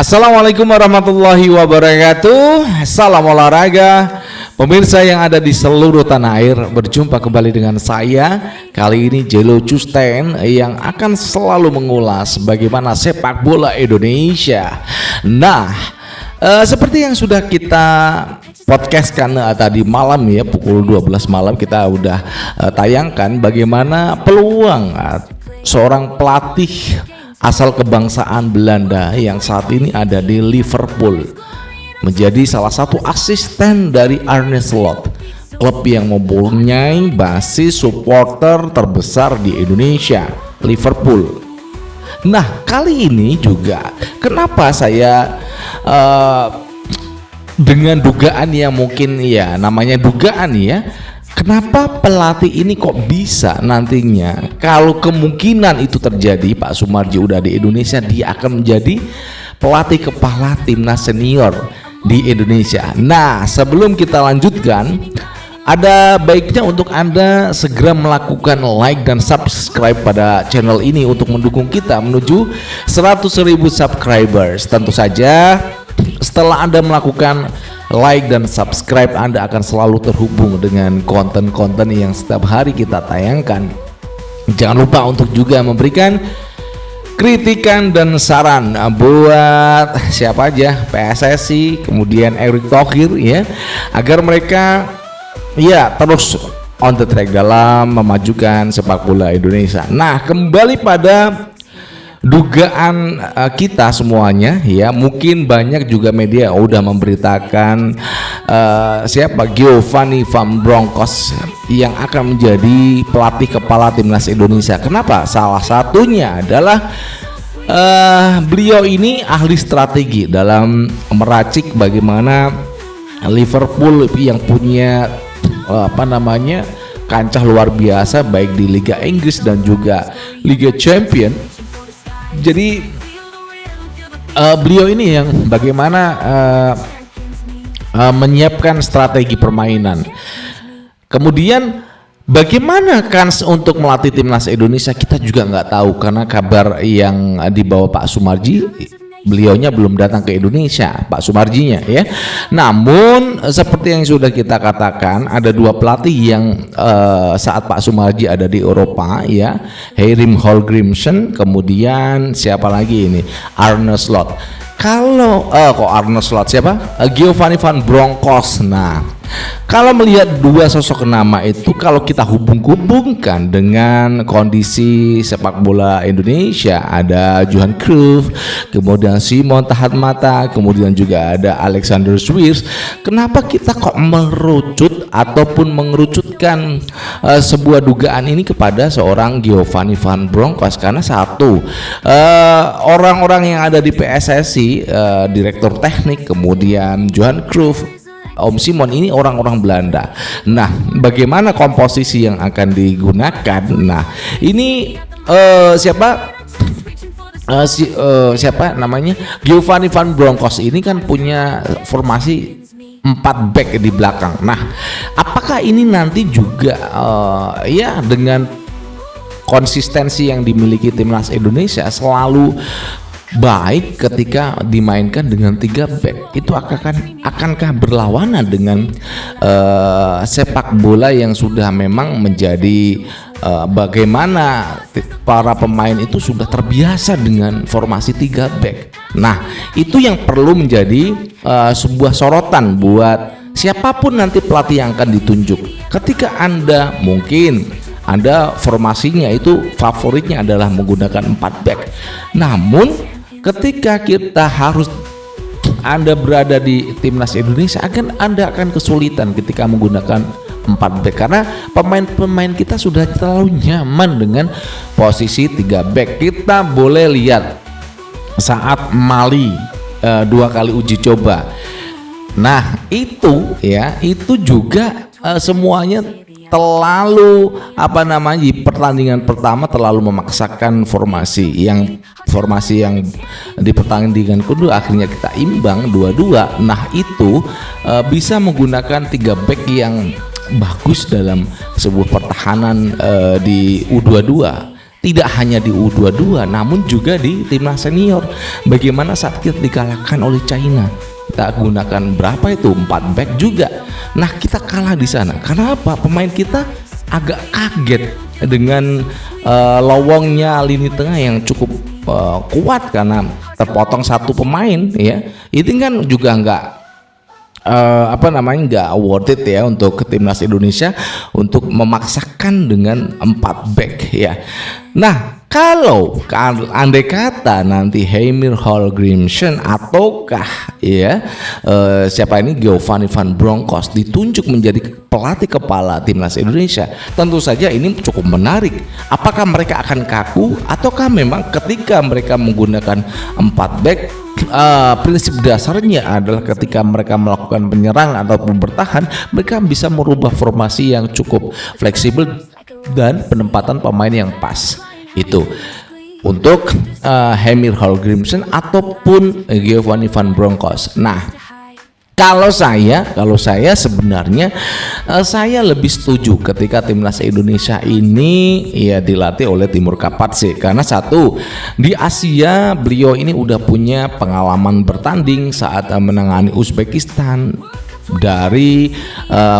Assalamualaikum warahmatullahi wabarakatuh. Salam olahraga. Pemirsa yang ada di seluruh tanah air, berjumpa kembali dengan saya. Kali ini Jello Custen yang akan selalu mengulas bagaimana sepak bola Indonesia. Nah, seperti yang sudah kita podcastkan tadi malam ya, pukul 12 malam kita udah tayangkan bagaimana peluang seorang pelatih asal kebangsaan Belanda yang saat ini ada di Liverpool menjadi salah satu asisten dari Arne Slot, klub yang mempunyai basis supporter terbesar di Indonesia, Liverpool. Nah, kali ini juga kenapa saya dengan dugaan yang mungkin ya namanya dugaan ya, kenapa pelatih ini kok bisa nantinya kalau kemungkinan itu terjadi, Pak Sumarji udah di Indonesia, dia akan menjadi pelatih kepala timnas senior di Indonesia. Nah, sebelum kita lanjutkan, ada baiknya untuk Anda segera melakukan like dan subscribe pada channel ini untuk mendukung kita menuju 100.000 subscribers. Tentu saja setelah Anda melakukan like dan subscribe, Anda akan selalu terhubung dengan konten-konten yang setiap hari kita tayangkan. Jangan lupa untuk juga memberikan kritikan dan saran buat siapa aja, PSSI, kemudian Erick Thohir ya, agar mereka ya terus on the track dalam memajukan sepak bola Indonesia. Nah, kembali pada dugaan kita semuanya ya, mungkin banyak juga media udah memberitakan siapa Giovanni Van Bronckhorst yang akan menjadi pelatih kepala timnas Indonesia. Kenapa? Salah satunya adalah beliau ini ahli strategi dalam meracik bagaimana Liverpool yang punya kancah luar biasa baik di Liga Inggris dan juga Liga Champion. Jadi beliau ini yang bagaimana menyiapkan strategi permainan. Kemudian bagaimana kans untuk melatih timnas Indonesia kita juga nggak tahu, karena kabar yang dibawa Pak Sumarji, beliaunya belum datang ke Indonesia, Pak Sumarjinya ya. Namun seperti yang sudah kita katakan, ada dua pelatih yang saat Pak Sumarji ada di Eropa ya, Herim Hallgrimsson, kemudian siapa lagi ini, Arne Slot. Kalau Arne Slot siapa? Giovanni Van Bronckhorst. Nah, kalau melihat dua sosok nama itu, kalau kita hubung-hubungkan dengan kondisi sepak bola Indonesia, ada Johan Cruyff, kemudian Simon Tahat Mata, kemudian juga ada Alexander Swiers. Kenapa kita kok merucut ataupun mengerucutkan sebuah dugaan ini kepada seorang Giovanni Van Bronckhorst? Karena satu, orang-orang yang ada di PSSI, direktur teknik, kemudian Johan Cruyff, Om Simon ini orang-orang Belanda. Nah, bagaimana komposisi yang akan digunakan? Nah, ini siapa namanya, Giovanni Van Bronckhorst ini kan punya formasi 4 back di belakang. Nah, apakah ini nanti juga ya dengan konsistensi yang dimiliki timnas Indonesia selalu baik ketika dimainkan dengan 3 back, itu akankah berlawanan dengan sepak bola yang sudah memang menjadi bagaimana para pemain itu sudah terbiasa dengan formasi 3 back. Nah, itu yang perlu menjadi sebuah sorotan buat siapapun nanti pelatih yang akan ditunjuk. Ketika Anda formasinya itu favoritnya adalah menggunakan 4 back, namun ketika Anda berada di timnas Indonesia, Anda akan kesulitan ketika menggunakan 4 back, karena pemain-pemain kita sudah terlalu nyaman dengan posisi 3 back. Kita boleh lihat saat Mali 2 kali uji coba. Nah, itu juga semuanya terlalu di pertandingan pertama terlalu memaksakan formasi yang di pertandingan kedua akhirnya kita imbang 2-2. Nah, itu bisa menggunakan 3 back yang bagus dalam sebuah pertahanan di U22. tidak hanya di U22 namun juga di timnas senior. Bagaimana saat kita dikalahkan oleh China, kita gunakan berapa itu 4 back juga. Nah kita kalah di sana. Karena apa? Pemain kita agak kaget dengan lowongnya lini tengah yang cukup kuat karena terpotong satu pemain ya. Itu kan juga nggak nggak worth it ya untuk timnas Indonesia untuk memaksakan dengan 4 back ya. Nah kalau andai kata nanti Heimir Hallgrímsson ataukah ya siapa ini Giovanni Van Bronckhorst ditunjuk menjadi pelatih kepala timnas Indonesia, tentu saja ini cukup menarik. Apakah mereka akan kaku ataukah memang ketika mereka menggunakan 4 back prinsip dasarnya adalah ketika mereka melakukan penyerangan ataupun bertahan, mereka bisa merubah formasi yang cukup fleksibel dan penempatan pemain yang pas. Itu untuk Heimir Hallgrímsson ataupun Giovanni Van Bronckhorst. Nah, kalau saya sebenarnya saya lebih setuju ketika timnas Indonesia ini ya dilatih oleh Timur Kapatse, karena satu, di Asia beliau ini udah punya pengalaman bertanding saat menangani Uzbekistan dari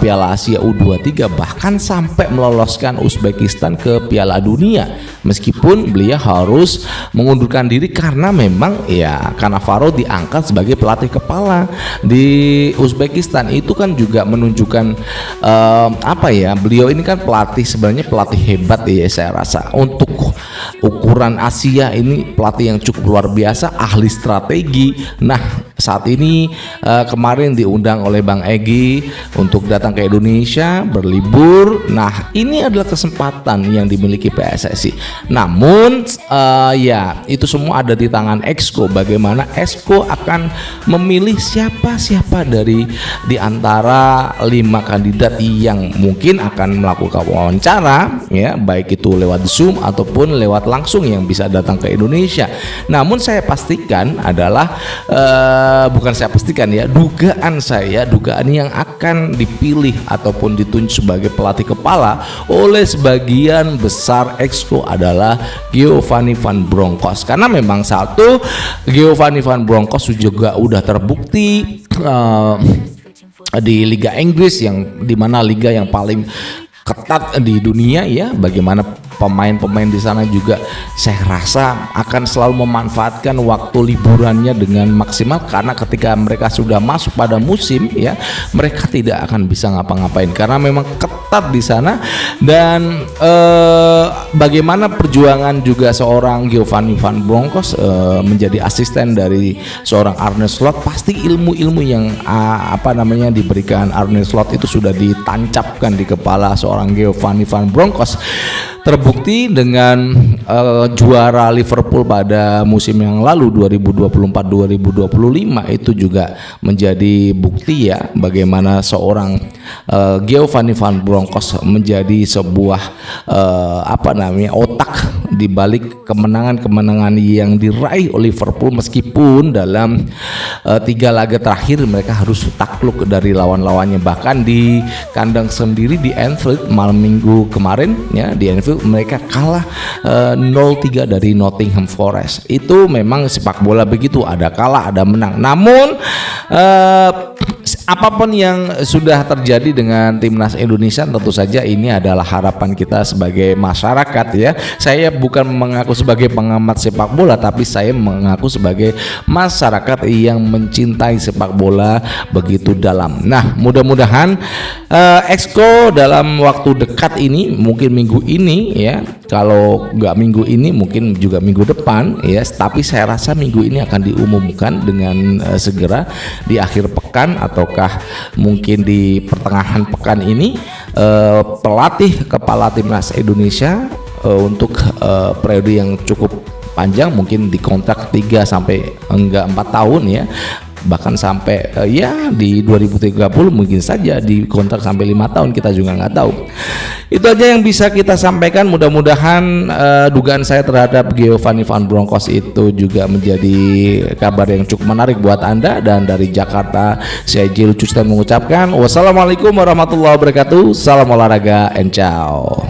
Piala Asia U23, bahkan sampai meloloskan Uzbekistan ke Piala Dunia, meskipun beliau harus mengundurkan diri karena memang ya Cannavaro diangkat sebagai pelatih kepala di Uzbekistan. Itu kan juga menunjukkan beliau ini kan sebenarnya pelatih hebat ya, saya rasa untuk ukuran Asia ini pelatih yang cukup luar biasa, ahli strategi. Nah saat ini kemarin diundang oleh Bang Egy untuk datang ke Indonesia berlibur. Nah ini adalah kesempatan yang dimiliki PSSI. Namun ya itu semua ada di tangan Exco. Bagaimana Exco akan memilih siapa di antara 5 kandidat yang mungkin akan melakukan wawancara ya, baik itu lewat Zoom ataupun lewat langsung yang bisa datang ke Indonesia. Namun saya pastikan adalah dugaan yang akan dipilih ataupun ditunjuk sebagai pelatih kepala oleh sebagian besar Exco adalah Giovanni Van Bronckhorst, karena memang satu, Giovanni Van Bronckhorst juga udah terbukti di Liga Inggris, yang dimana liga yang paling ketat di dunia ya. Bagaimana pemain-pemain di sana juga saya rasa akan selalu memanfaatkan waktu liburannya dengan maksimal, karena ketika mereka sudah masuk pada musim ya, mereka tidak akan bisa ngapa-ngapain karena memang ketat di sana. Dan bagaimana perjuangan juga seorang Giovanni Van Bronckhorst menjadi asisten dari seorang Arne Slot, pasti ilmu-ilmu yang diberikan Arne Slot itu sudah ditancapkan di kepala seorang Giovanni Van Bronckhorst. Terbukti dengan juara Liverpool pada musim yang lalu 2024-2025 itu juga menjadi bukti ya bagaimana seorang Giovanni Van Bronckhorst menjadi sebuah otak di balik kemenangan-kemenangan yang diraih oleh Liverpool, meskipun dalam 3 laga terakhir mereka harus takluk dari lawan-lawannya. Bahkan di kandang sendiri di Anfield malam minggu kemarin ya, di Anfield mereka kalah 0-3 dari Nottingham Forest. Itu memang sepak bola begitu, ada kalah ada menang. Namun apapun yang sudah terjadi dengan timnas Indonesia, tentu saja ini adalah harapan kita sebagai masyarakat ya. Saya bukan mengaku sebagai pengamat sepak bola, tapi saya mengaku sebagai masyarakat yang mencintai sepak bola begitu dalam. Nah, mudah-mudahan Exco dalam waktu dekat ini, mungkin minggu ini ya, kalau nggak minggu ini mungkin juga minggu depan ya, tapi saya rasa minggu ini akan diumumkan dengan segera di akhir pekan ataukah mungkin di pertengahan pekan ini pelatih kepala timnas Indonesia untuk periode yang cukup panjang, mungkin dikontrak 3 sampai 4 tahun ya, bahkan sampai di 2030 mungkin saja dikontrak sampai 5 tahun, kita juga nggak tahu. Itu aja yang bisa kita sampaikan. Mudah-mudahan dugaan saya terhadap Giovanni Van Bronckhorst itu juga menjadi kabar yang cukup menarik buat Anda. Dan dari Jakarta, saya Jill Custan mengucapkan wassalamualaikum warahmatullahi wabarakatuh. Salam olahraga and ciao.